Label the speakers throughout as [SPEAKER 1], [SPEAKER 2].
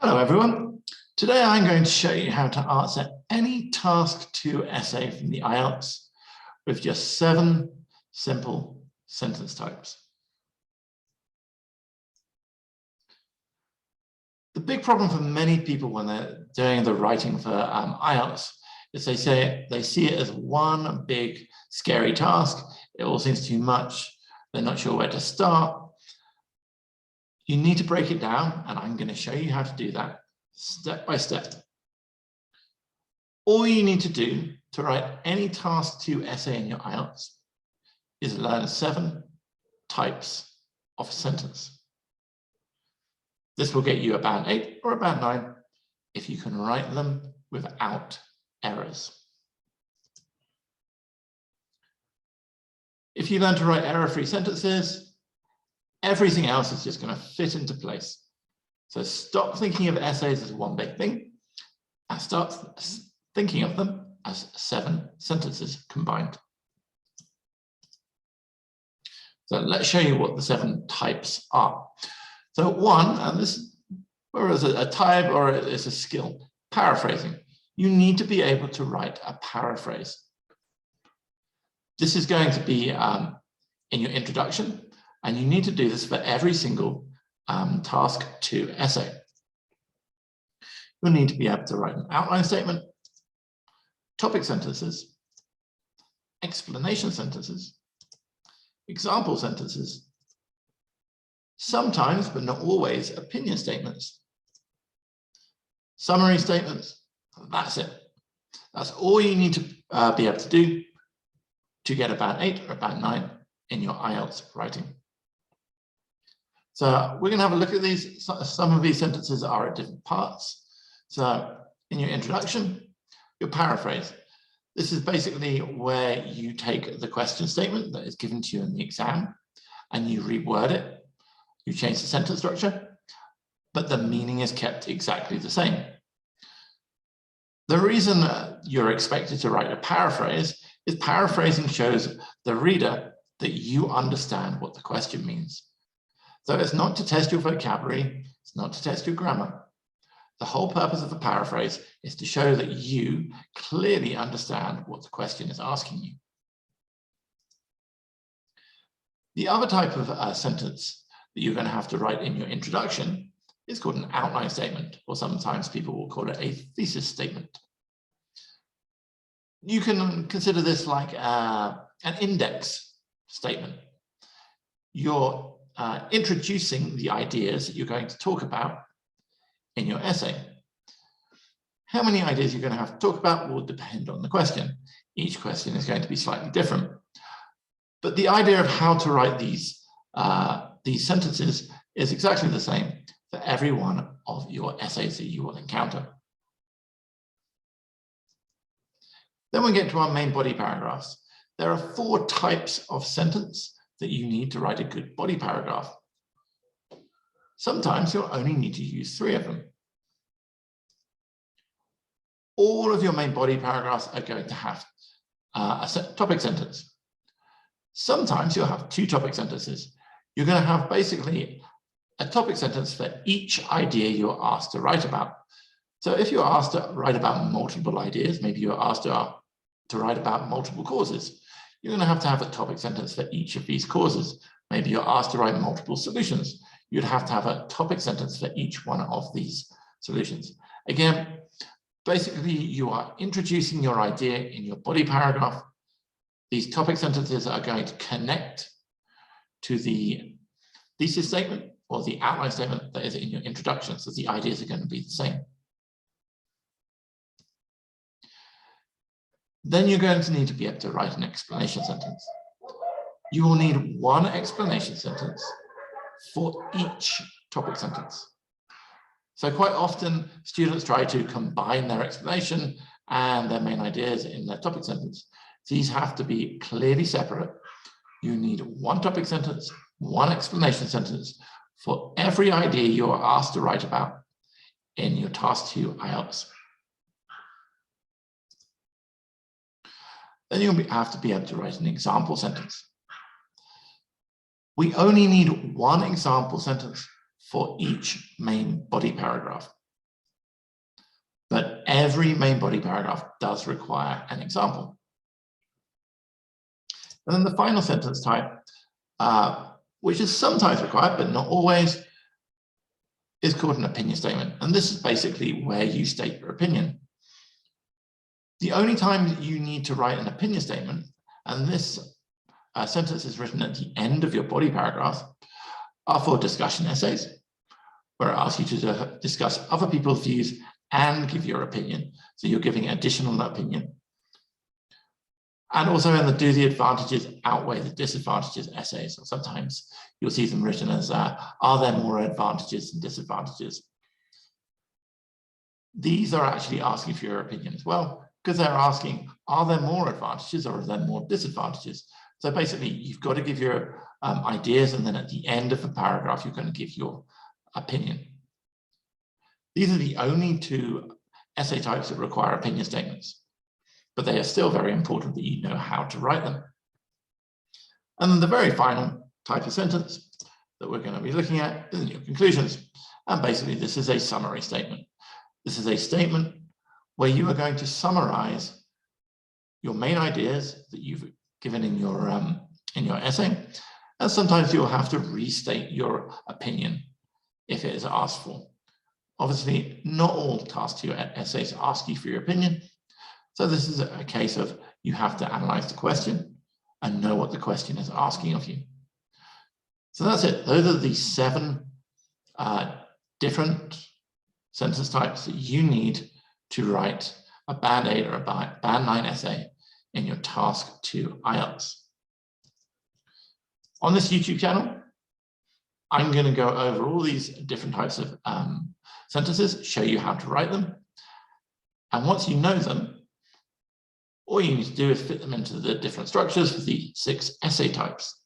[SPEAKER 1] Hello everyone. Today I'm going to show you how to answer any task 2 essay from the IELTS with just 7 simple sentence types. The big problem for many people when they're doing the writing for IELTS is they see it as one big scary task. It all seems too much. They're not sure where to start. You need to break it down, and I'm going to show you how to do that step by step. All you need to do to write any task 2 essay in your IELTS is learn 7 types of sentence. This will get you a band 8 or a band 9 if you can write them without errors. If you learn to write error-free sentences, everything else is just going to fit into place. So stop thinking of essays as one big thing and start thinking of them as 7 sentences combined. So let's show you what the 7 types are. So one, and this, whether it's a type or it's a skill, paraphrasing. You need to be able to write a paraphrase. This is going to be in your introduction, and you need to do this for every single task 2 essay. You'll need to be able to write an outline statement, topic sentences, explanation sentences, example sentences, sometimes, but not always, opinion statements, summary statements. That's it. That's all you need to be able to do to get a band 8 or a band 9 in your IELTS writing. So we're going to have a look at these. Some of these sentences are at different parts. So in your introduction, your paraphrase. This is basically where you take the question statement that is given to you in the exam and you reword it. You change the sentence structure, but the meaning is kept exactly the same. The reason you're expected to write a paraphrase is paraphrasing shows the reader that you understand what the question means. So it's not to test your vocabulary, it's not to test your grammar. The whole purpose of the paraphrase is to show that you clearly understand what the question is asking you. The other type of sentence that you're going to have to write in your introduction is called an outline statement, or sometimes people will call it a thesis statement. You can consider this like an index statement. You're introducing the ideas that you're going to talk about in your essay. How many ideas you're going to have to talk about will depend on the question. Each question is going to be slightly different. But the idea of how to write these sentences is exactly the same for every one of your essays that you will encounter. Then we get to our main body paragraphs. There are 4 types of sentence that you need to write a good body paragraph. Sometimes you'll only need to use 3 of them. All of your main body paragraphs are going to have a topic sentence. Sometimes you'll have 2 topic sentences. You're going to have basically a topic sentence for each idea you're asked to write about. So if you're asked to write about multiple ideas, maybe you're asked to write about multiple causes, you're going to have a topic sentence for each of these causes. Maybe you're asked to write multiple solutions. You'd have to have a topic sentence for each one of these solutions. Again, basically, you are introducing your idea in your body paragraph. These topic sentences are going to connect to the thesis statement or the outline statement that is in your introduction. So the ideas are going to be the same. Then you're going to need to be able to write an explanation sentence. You will need 1 explanation sentence for each topic sentence. So quite often students try to combine their explanation and their main ideas in their topic sentence. These have to be clearly separate. You need 1 topic sentence, 1 explanation sentence for every idea you are asked to write about in your task 2 IELTS. Then you'll have to be able to write an example sentence. We only need 1 example sentence for each main body paragraph. every main body paragraph does require an example. And then the final sentence type, which is sometimes required, but not always, is called an opinion statement. And this is basically where you state your opinion. The only time you need to write an opinion statement, and this sentence is written at the end of your body paragraph, are for discussion essays, where it asks you to discuss other people's views and give your opinion. So you're giving additional opinion. And also in the do the advantages outweigh the disadvantages essays, or sometimes you'll see them written as, are there more advantages than disadvantages? These are actually asking for your opinion as well, because they're asking, are there more advantages or are there more disadvantages? So basically, you've got to give your ideas, and then at the end of the paragraph, you're going to give your opinion. These are the only two essay types that require opinion statements, but they are still very important that you know how to write them. And then the very final type of sentence that we're going to be looking at is your conclusions. And basically, this is a summary statement. This is a statement where you are going to summarize your main ideas that you've given in your essay. And sometimes you'll have to restate your opinion if it is asked for. Obviously, not all tasks to your essays ask you for your opinion. So this is a case of you have to analyze the question and know what the question is asking of you. So that's it. Those are the 7 different sentence types that you need to write a Band 8 or a Band 9 essay in your Task 2 IELTS. On this YouTube channel, I'm going to go over all these different types of sentences, show you how to write them. And once you know them, all you need to do is fit them into the different structures for the 6 essay types.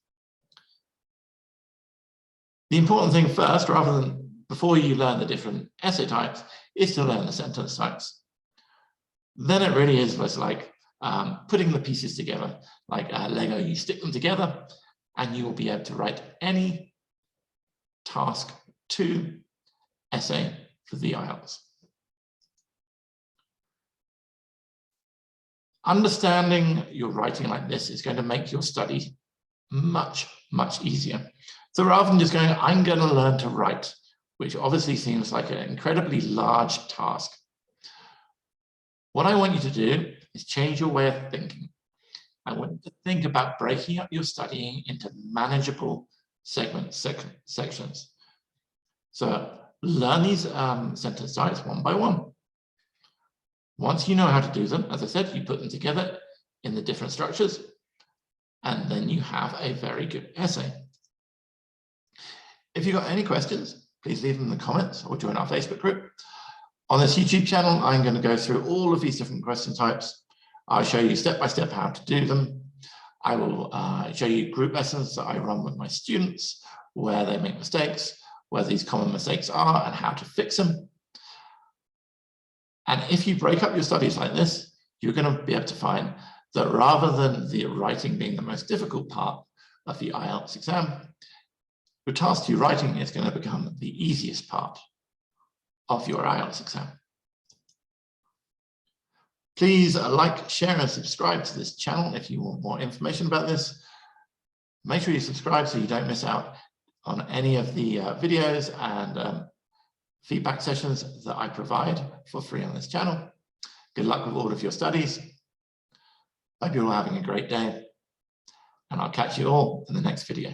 [SPEAKER 1] The important thing first, rather than before you learn the different essay types, is to learn the sentence types. Then it really is just like putting the pieces together, like Lego. You stick them together and you will be able to write any Task 2 essay for the IELTS. Understanding your writing like this is going to make your study much, much easier. So rather than just going, I'm going to learn to write, which obviously seems like an incredibly large task, what I want you to do is change your way of thinking. I want you to think about breaking up your studying into manageable sections. So learn these sentence types one by one. Once you know how to do them, as I said, you put them together in the different structures, and then you have a very good essay. If you've got any questions, please leave them in the comments or join our Facebook group. On this YouTube channel, I'm going to go through all of these different question types. I'll show you step by step how to do them. I will show you group lessons that I run with my students, where they make mistakes, where these common mistakes are, and how to fix them. And if you break up your studies like this, you're going to be able to find that rather than the writing being the most difficult part of the IELTS exam, your Task 2 writing is going to become the easiest part of your IELTS exam. Please like, share, and subscribe to this channel if you want more information about this. Make sure you subscribe so you don't miss out on any of the videos and feedback sessions that I provide for free on this channel. Good luck with all of your studies. Hope you're all having a great day, and I'll catch you all in the next video.